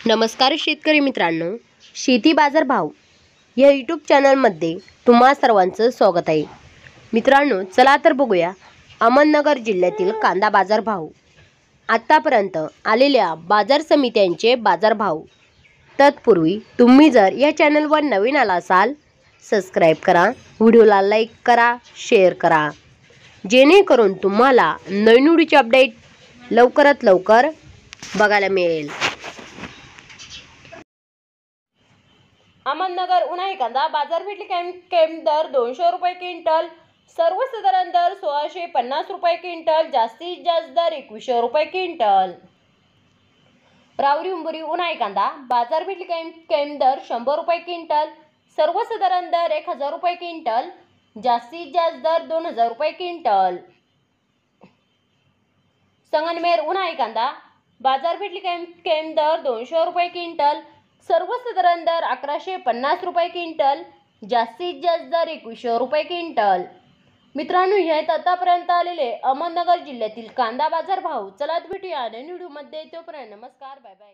नमस्कार शेतकरी मित्रांनो, शेती बाजार भाव या यूट्यूब चॅनलमध्ये तुम्हा सर्वांचं स्वागत आहे। मित्रांनो, चला तर बघूया अहमदनगर जिल्ह्यातील कांदा बाजार भाव, आतापर्यंत आलेल्या बाजार समित्यांचे बाजार भाव। तत्पूर्वी तुम्ही जर या चॅनलवर नवीन आला असाल, सबस्क्राइब करा, व्हिडिओला लाईक करा, शेअर करा, जेणेकरून तुम्हाला नवीन व्हिडिओचे अपडेट लवकरात लवकर बघायला मिळेल। अहमदनगर उन्हाळी कांदा बाजारपेठ कॅम्प दर 200 रुपये क्विंटल, सर्वसाधारण दर 1650 रुपये क्विंटल, जास्तीत जास्त दर 2100 रुपये क्विंटल। रावरी उंबरी उन्हाळी कांदा बाजारपेठ कॅम्प दर 100 रुपये क्विंटल, सर्वसाधारण दर 1000 रुपये क्विंटल, जास्तीत जास्त दर 2000 रुपये क्विंटल। संगमनेर उन्हाळी कांदा बाजारपेठ कॅम्प दर 200 रुपये क्विंटल, सर्वसाधारण दर 1150 रुपये क्विंटल, जास्तीत जास्त दर 2100 रुपये क्विंटल। मित्रांनो, हे आतापर्यंत आलेले अहमदनगर जिल्ह्यातील कांदा बाजार भाव। चला भेटूया नवीन व्हिडिओमध्ये, तोपर्यंत नमस्कार, बाय बाय।